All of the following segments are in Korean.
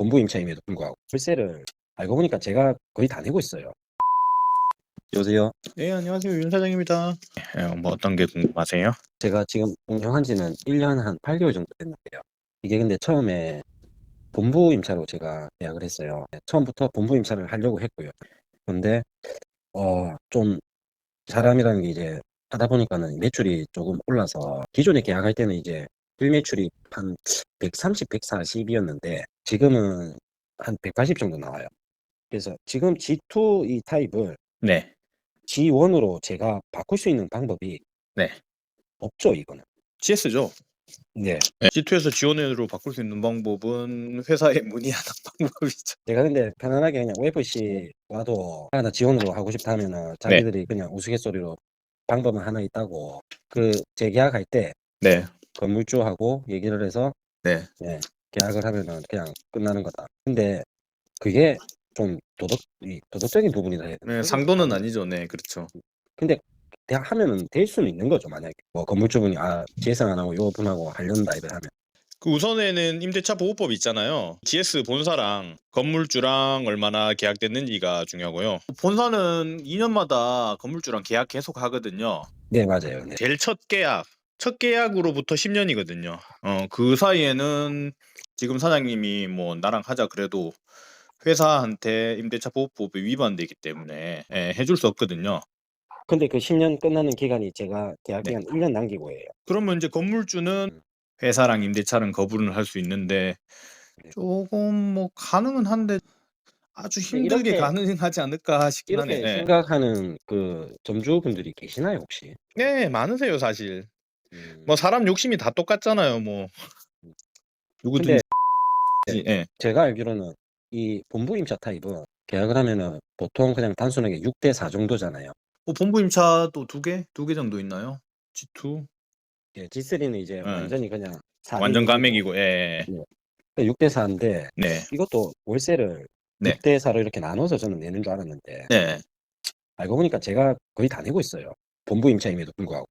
본부 임차임에도 불구하고 월세를 알고 보니까 제가 거의 다 내고 있어요. 여보세요? 네, 안녕하세요. 윤 사장입니다. 뭐 어떤 게 궁금하세요? 제가 지금 운영한 지는 1년 한 8개월 정도 됐는데요. 이게 근데 처음에 본부 임차로 제가 계약을 했어요. 처음부터 본부 임차를 하려고 했고요. 그런데 좀 사람이라는 게 이제 하다 보니까는 매출이 조금 올라서 기존에 계약할 때는 이제 일매출이 한 130, 140이었는데 지금은 한 180 정도 나와요. 그래서 지금 G2 이 타입을 네, G1으로 제가 바꿀 수 있는 방법이 네. 없죠, 이거는. GS죠. 네. G2에서 G1으로 바꿀 수 있는 방법은 회사에 문의하는 방법이죠. 제가 근데 편안하게 그냥 UFC 와도 나 지원으로 하고 싶다 하면은 네, 자기들이 그냥 우스갯소리로 방법은 하나 있다고 그 재계약할 때 네, 건물주하고 얘기를 해서 네. 계약을 하면은 그냥 끝나는 거다. 근데 그게 좀 도덕적인 부분이라 해야 되나? 네, 그게 상도는 아니, 아니죠. 네, 그렇죠. 근데 대학 하면은 될 수는 있는 거죠. 만약에 뭐 건물주분이 GS 안 하고 요 분하고 하려는다 이걸 하면. 그 우선에는 임대차 보호법이 있잖아요. GS 본사랑 건물주랑 얼마나 계약됐는지가 중요하고요. 본사는 2년마다 건물주랑 계약 계속 하거든요. 네, 맞아요. 네. 제일 첫 계약으로부터 10년이거든요. 그 사이에는 지금 사장님이 뭐 나랑 하자 그래도 회사한테 임대차 보호법이 위반되기 때문에 해줄 수 없거든요. 근데 그 10년 끝나는 기간이 제가 계약 네. 기간 1년 남기고 해요. 그러면 이제 건물주는 음, 회사랑 임대차는 거부를 할 수 있는데 네. 조금 뭐 가능은 한데 아주 근데 힘들게 가능하지 않을까 싶긴 하네. 이렇게 네. 생각하는 그 점주분들이 계시나요, 혹시? 네, 많으세요 사실. 음, 뭐 사람 욕심이 다 똑같잖아요. 뭐 음. 누구든지. 근데 예. 제가 알기로는 이 본부 임차 타입은 계약을 하면은 보통 그냥 단순하게 6대 4 정도잖아요. 본부 임차도 두 개 정도 있나요? G2? 예, G3는 이제 예. 완전히 그냥 4대 완전 6이고 가맹이고. 예. 6대 4인데 네. 이것도 월세를 네. 6대 4로 이렇게 나눠서 저는 내는 줄 알았는데 네. 알고 보니까 제가 거의 다 내고 있어요. 본부 임차임에도 불구하고.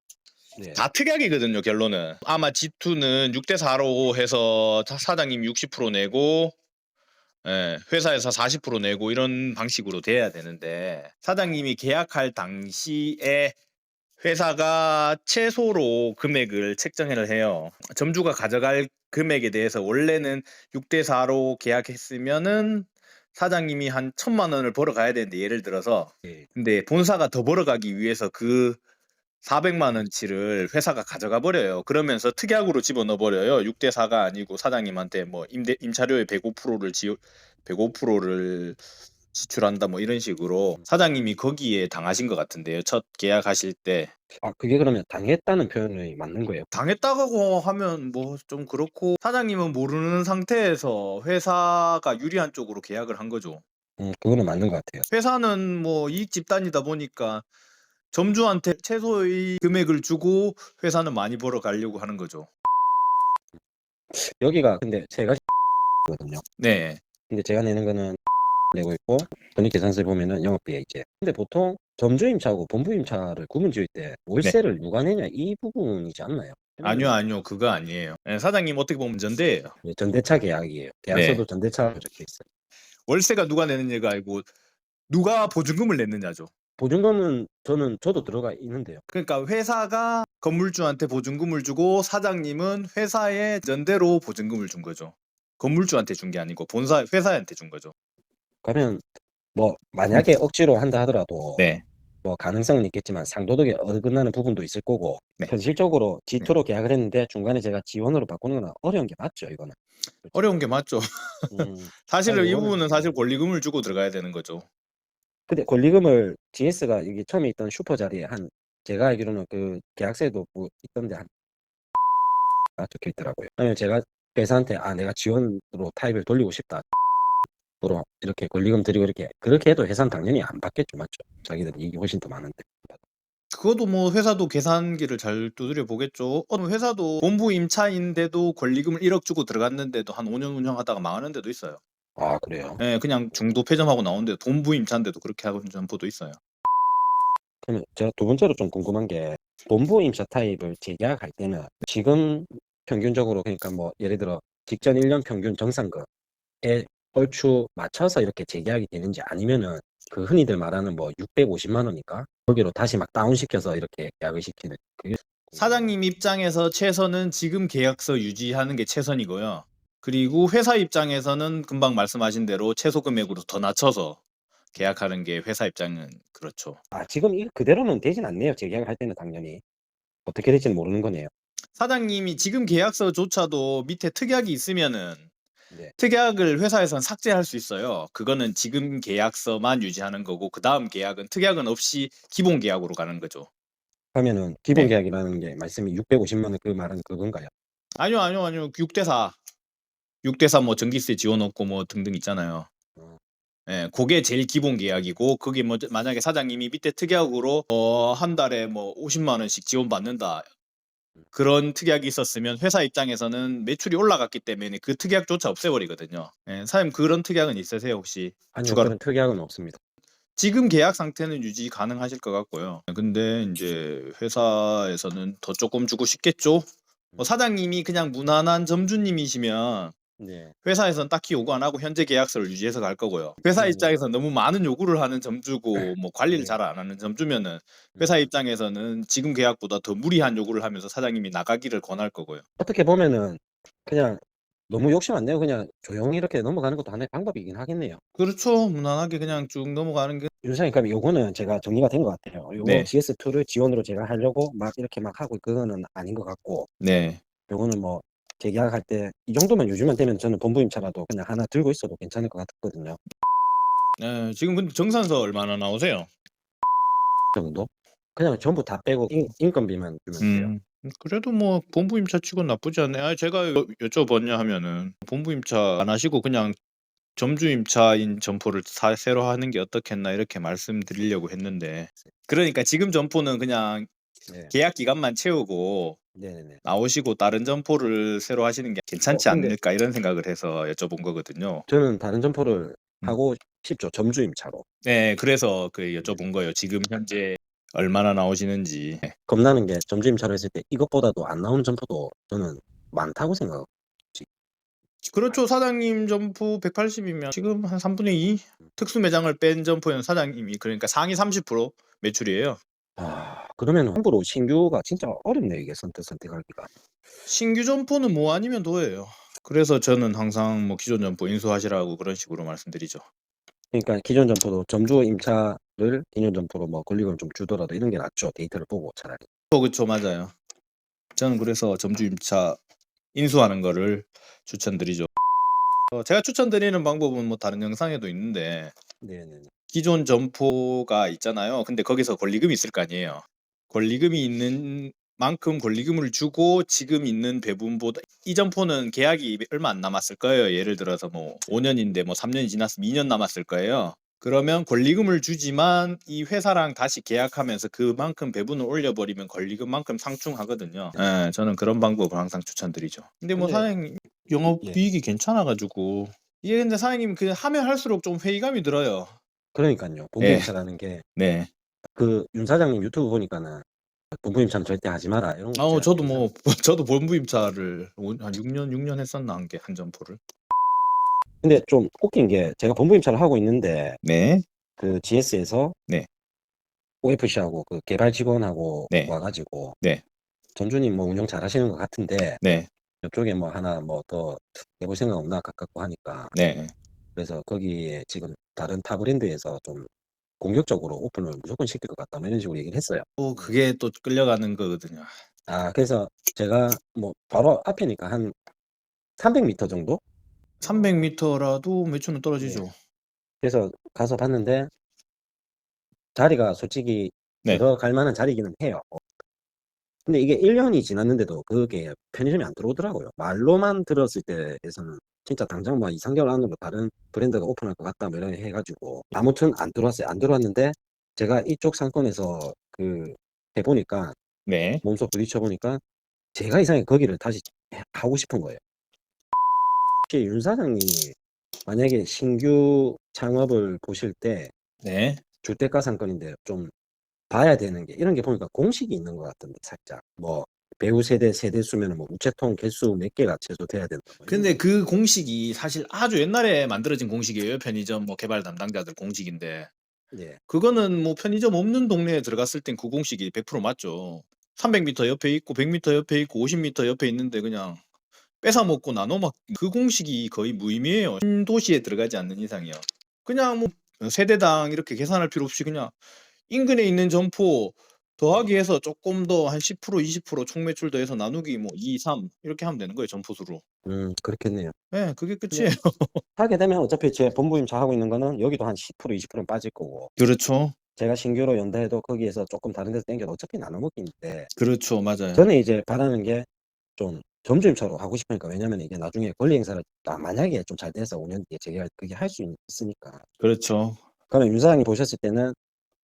네. 다 특약이거든요, 결론은. 아마 G2는 6대 4로 해서 사장님이 60% 내고 회사에서 40% 내고 이런 방식으로 돼야 되는데 사장님이 계약할 당시에 회사가 최소로 금액을 책정을 해요. 점주가 가져갈 금액에 대해서 원래는 6대 4로 계약했으면은 사장님이 한 1,000만 원을 벌어가야 되는데 예를 들어서 예. 근데 본사가 더 벌어가기 위해서 그 400만 원치를 회사가 가져가 버려요. 그러면서 특약으로 집어넣어 버려요. 6대 4가 아니고 사장님한테 뭐 임차료의 105%를 105%를 지출한다 뭐 이런 식으로 사장님이 거기에 당하신 것 같은데요. 첫 계약하실 때. 그게 그러면 당했다는 표현이 맞는 거예요? 당했다고 하면 뭐 좀 그렇고 사장님은 모르는 상태에서 회사가 유리한 쪽으로 계약을 한 거죠. 그거는 맞는 것 같아요. 회사는 뭐 이익 집단이다 보니까 점주한테 최소의 금액을 주고 회사는 많이 벌어 가려고 하는 거죠. 여기가 근데 세 가지거든요. 네. 근데 제가 내는 거는 내고 있고 손익계산서에 보면은 영업비에 이제 근데 보통 점주임차하고 본부임차를 구분 지을 때 네. 월세를 누가 내냐 이 부분이지 않나요? 아니요, 아니면 아니요. 그거 아니에요. 사장님 어떻게 보면 전대예요. 전대차 계약이에요. 네. 계약서도 전대차 적혀 있어요. 월세가 누가 내느냐가 아니고 누가 보증금을 냈느냐죠. 보증금은 저도 들어가 있는데요. 그러니까 회사가 건물주한테 보증금을 주고 사장님은 회사에 전대로 보증금을 준 거죠. 건물주한테 준 게 아니고 본사 회사한테 준 거죠. 그러면 뭐 만약에 억지로 한다 하더라도 네. 뭐 가능성은 있겠지만 상도덕에 어긋나는 부분도 있을 거고 네. 현실적으로 네. G2로 계약을 했는데 중간에 제가 G1으로 바꾸는 건 어려운 게 맞죠, 이거는. 그렇죠. 어려운 게 맞죠. 사실은 이 요거는 부분은 사실 권리금을 주고 들어가야 되는 거죠. 근데 권리금을 GS가 이게 처음에 있던 슈퍼 자리에 한 제가 알기로는 그 계약서에도 뭐 있던데 한 적혀 있더라고요. 그러면 제가 회사한테 내가 지원으로 타입을 돌리고 싶다. 으로 이렇게 권리금 드리고 이렇게 그렇게 해도 회사는 당연히 안 받겠죠, 맞죠? 자기들 이익이 훨씬 더 많은데. 그것도 뭐 회사도 계산기를 잘 두드려 보겠죠. 어느 회사도 본부 임차인데도 권리금을 1억 주고 들어갔는데도 한 5년 운영하다가 망하는 데도 있어요. 그래요? 그냥 중도 폐점하고 나오는데 본부 임차인데도 그렇게 하는 점포도 있어요. 그러면 제가 두 번째로 좀 궁금한 게 본부 임차 타입을 재계약할 때는 지금 평균적으로 그러니까 뭐 예를 들어 직전 1년 평균 정상금에 얼추 맞춰서 이렇게 재계약이 되는지 아니면은 그 흔히들 말하는 뭐 650만 원인가 거기로 다시 막 다운시켜서 이렇게 계약을 시키는 그게 궁금해요. 사장님 입장에서 최선은 지금 계약서 유지하는 게 최선이고요. 그리고 회사 입장에서는 금방 말씀하신 대로 최소 금액으로 더 낮춰서 계약하는 게 회사 입장은 그렇죠. 아, 지금 이 그대로는 되진 않네요. 재계약을 할 때는 당연히 어떻게 될지는 모르는 거네요. 사장님이 지금 계약서조차도 밑에 특약이 있으면은 네. 특약을 회사에선 삭제할 수 있어요. 그거는 지금 계약서만 유지하는 거고 그다음 계약은 특약은 없이 기본 계약으로 가는 거죠. 그러면은 기본 네. 계약이라는 게 말씀이 650만 원 그 말은 그건가요? 아니요. 6대4. 6대4 뭐 전기세 지원 없고 뭐 등등 있잖아요. 어, 예, 그게 제일 기본 계약이고 그게 뭐 만약에 사장님이 밑에 특약으로 한 달에 뭐 50만 원씩 지원받는다. 그런 특약이 있었으면 회사 입장에서는 매출이 올라갔기 때문에 그 특약조차 없애버리거든요. 예, 사장님 그런 특약은 있으세요 혹시? 아니요, 추가로? 그런 특약은 없습니다. 지금 계약 상태는 유지 가능하실 것 같고요. 근데 이제 회사에서는 더 조금 주고 싶겠죠? 사장님이 그냥 무난한 점주님이시면 네. 회사에선 딱히 요구 안 하고 현재 계약서를 유지해서 갈 거고요. 회사 네네. 입장에서 너무 많은 요구를 하는 점주고 뭐 관리를 네. 잘 안 하는 점주면은 회사 음. 입장에서는 지금 계약보다 더 무리한 요구를 하면서 사장님이 나가기를 권할 거고요. 어떻게 보면은 그냥 너무 욕심 안 내고 그냥 조용히 이렇게 넘어가는 것도 하나의 방법이긴 하겠네요. 그렇죠. 무난하게 그냥 쭉 넘어가는 게 윤사님, 그럼 요거는 제가 정리가 된 것 같아요. 요거 네. GS2를 지원으로 제가 하려고 막 이렇게 막 하고 그거는 아닌 것 같고, 네. 요거는 뭐 재계약할 때 이 정도만 유지만 되면 저는 본부임차라도 그냥 하나 들고 있어도 괜찮을 것 같거든요. 예, 지금 근데 정산서 얼마나 나오세요? 정도? 그냥 전부 다 빼고 인건비만 주면 돼요. 그래도 뭐 본부 임차 치곤 나쁘지 않네. 아 제가 여쭤봤냐 하면은 본부 임차 안 하시고 그냥 점주 임차인 점포를 새로 하는 게 어떻겠나 이렇게 말씀드리려고 했는데 그러니까 지금 점포는 그냥 네. 계약 기간만 채우고 네네네. 나오시고 다른 점포를 새로 하시는 게 괜찮지 근데 않을까 이런 생각을 해서 여쭤본 거거든요. 저는 다른 점포를 음. 하고 싶죠. 점주임차로. 네, 그래서 그 네. 여쭤본 거예요. 지금 현재 얼마나 나오시는지. 겁나는 게 점주임차로 했을 때 이것보다도 안 나오는 점포도 저는 많다고 생각하고 그렇죠. 사장님 점포 180이면 지금 한 3분의 2 특수 매장을 뺀 점포는 사장님이 그러니까 상위 30% 매출이에요. 아, 그러면 함부로 신규가 진짜 어렵네요. 이게 선택하기가. 신규 점포는 뭐 아니면 도예요. 그래서 저는 항상 뭐 기존 점포 인수하시라고 그런 식으로 말씀드리죠. 그러니까 기존 점포도 점주 임차를 기존 점포로 뭐 권리금을 좀 주더라도 이런 게 낫죠. 데이터를 보고 차라리. 그쵸. 맞아요. 저는 그래서 점주 임차 인수하는 거를 추천드리죠. 제가 추천드리는 방법은 뭐 다른 영상에도 있는데 네네네. 기존 점포가 있잖아요. 근데 거기서 권리금이 있을 거 아니에요. 권리금이 있는 만큼 권리금을 주고 지금 있는 배분보다 이 점포는 계약이 얼마 안 남았을 거예요. 예를 들어서 뭐 5년인데 뭐 3년이 지났으면 2년 남았을 거예요. 그러면 권리금을 주지만 이 회사랑 다시 계약하면서 그만큼 배분을 올려버리면 권리금만큼 상충하거든요. 예, 저는 그런 방법을 항상 추천드리죠. 근데 뭐 근데 사장님 영업이익이 괜찮아가지고 이게 근데 사장님 그 하면 할수록 좀 회의감이 들어요. 그러니까요. 본부 예. 임차라는 게 네. 그 윤 사장님 유튜브 보니까는 본부 임차는 절대 하지 마라 이런 거 제가 저도 영상 뭐 저도 본부 입사를 한 6년 했었나 한 게 한 점포를. 근데 좀 웃긴 게 제가 본부 임차를 하고 있는데 네. 그 GS에서 네. OFC하고 그 개발 직원하고 네. 와가지고 네. 전주님 뭐 운영 잘하시는 것 같은데 네. 이쪽에 뭐 하나 뭐 더 해볼 생각 없나 가깝고 하니까 네. 그래서 거기에 지금 다른 타 브랜드에서 좀 공격적으로 오픈을 무조건 시킬 것 같다 뭐 이런 식으로 얘기를 했어요. 또 그게 또 끌려가는 거거든요. 아, 그래서 제가 뭐 바로 앞이니까 한 300m 정도? 300m라도 매출은 네. 떨어지죠. 그래서 가서 봤는데 자리가 솔직히 네. 들어갈 만한 자리기는 해요. 근데 이게 1년이 지났는데도 그게 편의점이 안 들어오더라고요. 말로만 들었을 때에서는 진짜 당장 뭐 2, 3개월 안으로 다른 브랜드가 오픈할 것 같다 뭐 이런 해가지고 아무튼 안 들어왔어요. 안 들어왔는데 제가 이쪽 상권에서 그 해보니까 네. 몸소 부딪혀 보니까 제가 이상하게 거기를 다시 하고 싶은 거예요. 혹시 윤 사장님이 만약에 신규 창업을 보실 때 네. 주택가 상권인데 좀 봐야 되는 게 이런 게 보니까 공식이 있는 것 같던데 살짝 뭐 배우 세대 수면은 뭐 우체통 개수 몇 개가 최소 돼야 된다. 뭐 이런 근데 거. 그 공식이 사실 아주 옛날에 만들어진 공식이에요. 편의점 뭐 개발 담당자들 공식인데 예. 그거는 뭐 편의점 없는 동네에 들어갔을 땐 그 공식이 100% 맞죠. 300m 옆에 있고 100m 옆에 있고 50m 옆에 있는데 그냥 뺏어 먹고 나눠 먹 그 공식이 거의 무의미해요. 신도시에 들어가지 않는 이상이요. 그냥 뭐 세대당 이렇게 계산할 필요 없이 그냥 인근에 있는 점포 더하기 해서 쪼끔 더 한 10% 20% 총매출 더해서 나누기 뭐 2, 3 이렇게 하면 되는 거예요, 점포 수로. 그렇겠네요. 예. 그게 근데 끝이에요. 하게 되면 어차피 제 본부임차 하고 있는 거는 여기도 한 10% 20%는 빠질 거고 그렇죠. 제가 신규로 연다 해도 거기에서 조금 다른 데서 땡겨도 어차피 나눠 먹기인데 그렇죠. 맞아요. 저는 이제 바라는 게 좀 점주임차로 하고 싶으니까. 왜냐면 이게 나중에 권리 행사를 만약에 좀 잘 돼서 5년 뒤에 제가 그게 할 수 있으니까. 그렇죠. 그러면 윤 사장님 보셨을 때는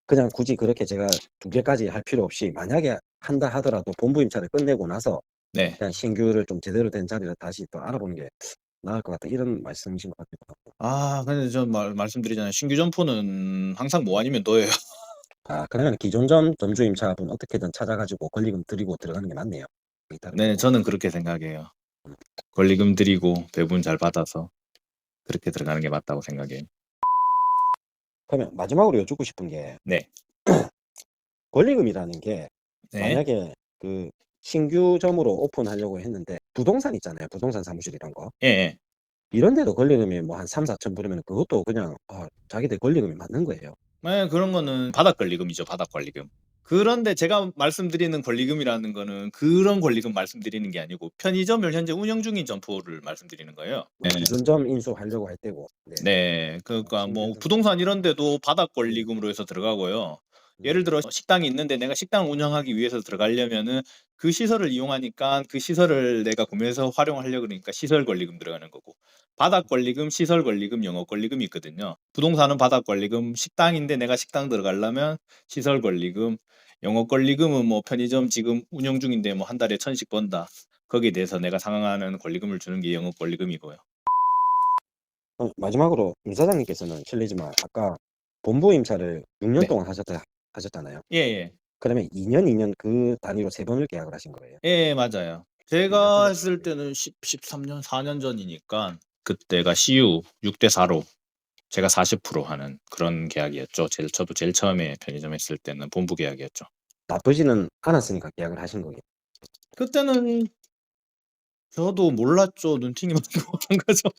그냥 굳이 그렇게 제가 2 개까지 할 필요 없이 만약에 한다 하더라도 본부임차를 끝내고 나서 네. 그냥 신규를 좀 제대로 된 자리를 다시 또 알아보는 게 나을 것 같다, 이런 말씀이신 것 같기도 하고. 근데 전 말씀드리잖아요. 신규 점포는 항상 뭐 아니면 너예요. 그러면 기존 점주임차분 어떻게든 찾아 가지고 권리금 드리고 들어가는 게 맞네요. 일단은. 네. 저는 그렇게 생각해요. 권리금 드리고 배분 잘 받아서 그렇게 들어가는 게 맞다고 생각해요. 그러면 마지막으로 여쭙고 싶은 게 네. 권리금이라는 게 네. 만약에 그 신규점으로 오픈하려고 했는데 부동산 있잖아요. 부동산 사무실 이런 거. 예예. 이런 데도 권리금이 뭐 한 3-4천 부르면 그것도 그냥 자기들 권리금이 맞는 거예요. 네. 그런 거는 바닥 권리금이죠, 바닥 권리금. 그런데 제가 말씀드리는 권리금이라는 거는 그런 권리금 말씀드리는 게 아니고 편의점을 현재 운영 중인 점포를 말씀드리는 거예요. 네. 기존점 인수하려고 할 때고. 네. 네. 그러니까 뭐 신규점. 부동산 이런 데도 바닥 네. 권리금으로 해서 들어가고요. 예를 들어 음. 식당이 있는데 내가 식당을 운영하기 위해서 들어가려면은 그 시설을 이용하니까 그 시설을 내가 구매해서 활용하려고 그러니까 시설 권리금 들어가는 거고 바닥 권리금, 시설 권리금, 영업 권리금이 있거든요. 부동산은 바닥 권리금, 식당인데 내가 식당 들어가려면 시설 권리금, 영업 권리금은 뭐 편의점 지금 운영 중인데 뭐 한 달에 1,000씩 번다. 거기에 대해서 내가 상환하는 권리금을 주는 게 영업 권리금이고요. 마지막으로 윤 사장님께서는 실례지만 아까 본부 임차를 6년 네. 동안 하셨잖아요. 예예. 그러면 2년 그 단위로 3번을 계약을 하신 거예요? 예 맞아요. 몇 년 제가 했을 하셨어요? 때는 13 년 4년 전이니까 그때가 CU 6대 4로 제가 40% 하는 그런 계약이었죠. 저도 제일 처음에 편의점 했을 때는 본부 계약이었죠. 나쁘지는 않았으니까 계약을 하신 거겠죠. 그때는 저도 몰랐죠. 눈팅이 많고 그런 거죠.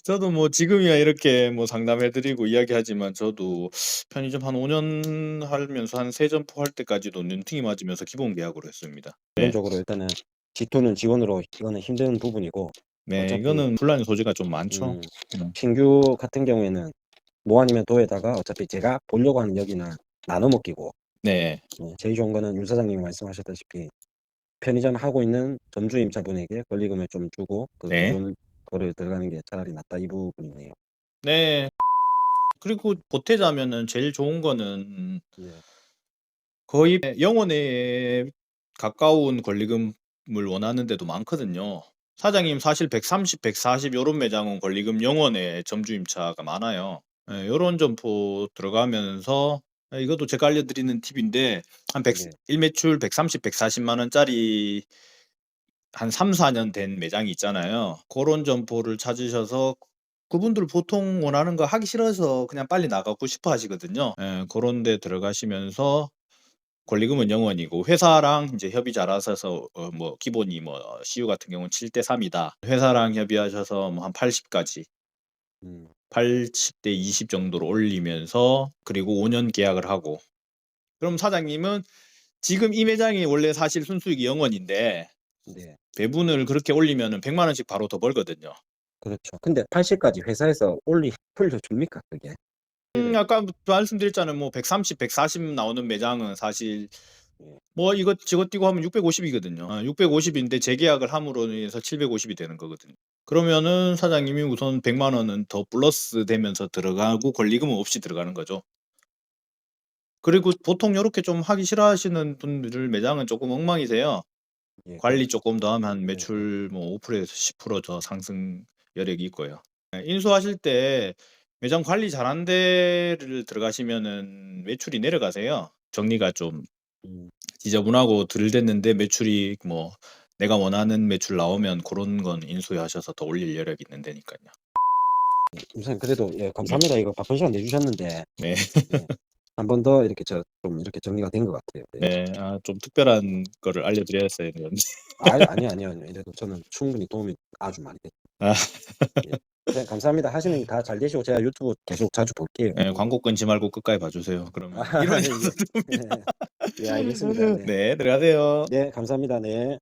저도 뭐 지금이야 이렇게 뭐 상담해 드리고 이야기하지만 저도 편의점 한 5년 하면서 한 3 점포 할 때까지도 눈팅이 맞으면서 기본 계약으로 했습니다. 네. 기본적으로 일단은 G2는 지원으로 이거는 힘든 부분이고 네. 어차피 이거는 분란의 소지가 좀 많죠. 음 음. 신규 같은 경우에는 뭐 아니면 도에다가 어차피 제가 보려고 하는 여기는 나눠 먹기고. 네. 제일 좋은 거는 윤 사장님이 말씀하셨다시피 편의점 하고 있는 점주임차분에게 권리금을 좀 주고 그 네. 기존 거를 들어가는 게 차라리 낫다, 이 부분이네요. 네. 그리고 보태자면은 제일 좋은 거는 네. 거의 영원에 가까운 권리금을 원하는 데도 많거든요. 사장님 사실 130, 140 요런 매장은 권리금 0원에 점주임차가 많아요. 예 요런 점포 들어가면서 이것도 제가 알려드리는 팁인데 한 백 네. 일매출 130, 140만 원짜리 한 3-4년 된 매장이 있잖아요. 고런 점포를 찾으셔서 그분들 보통 원하는 거 하기 싫어서 그냥 빨리 나가고 싶어 하시거든요. 예 고런 데 들어가시면서 권리금은 0원이고 회사랑 인제 협의 잘 하셔서 뭐 기본이 뭐 CU 같은 경우는 7대 3 이다. 회사랑 협의하셔서 뭐 한 80 까지 음 80대 20 정도로 올리면서 그리고 5년 계약을 하고 그럼 사장님은 지금 이 매장이 원래 사실 순수익이 0원인데 네. 배분을 그렇게 올리면은 100만 원씩 바로 더 벌거든요. 그렇죠. 근데 80 까지 회사에서 돌려줍니까 그게? 를 아까 말씀드렸잖아요. 뭐 130, 140 나오는 매장은 사실 예. 뭐 이것 띄고 하면 650 이거든요. 650 인데 재계약을 함으로 인해서 750이 되는 거거든요. 그러면은 사장님이 우선 100만 원은 더 플러스 되면서 들어가고 권리금은 없이 들어가는 거죠. 그리고 보통 요렇게 좀 하기 싫어하시는 분들 매장은 쪼끔 엉망이세요. 예. 관리 쪼끔 더 하면 한 예예. 매출 뭐 5% 에서 10%더 상승 여력이 있고요. 예 인수하실 때 매장 관리 잘한 데를 들어가시면은 매출이 내려가세요. 정리가 좀 음. 지저분하고 들됐는데 매출이 뭐 내가 원하는 매출 나오면 그런 건 인수하셔서 더 올릴 여력이 있는 데니까요. 우선 그래도 예 네. 감사합니다. 이거 바쁜 시간 내주셨는데 네. 예, 한 번 더 이렇게 좀 이렇게 정리가 된 것 같아요. 예. 네. 아 좀 특별한 거를 알려드려야 했어요. 아니요. 이래도 저는 충분히 도움이 아주 많이 됐어요. 아. 예. 네, 감사합니다. 하시는 일 다 잘 되시고 제가 유튜브 계속 자주 볼게요. 네, 광고 끊지 말고 끝까지 봐주세요. 그러면 이런 예. 정도입니다. 예, 알겠습니다. 네. 네, 들어가세요. 네, 감사합니다. 네.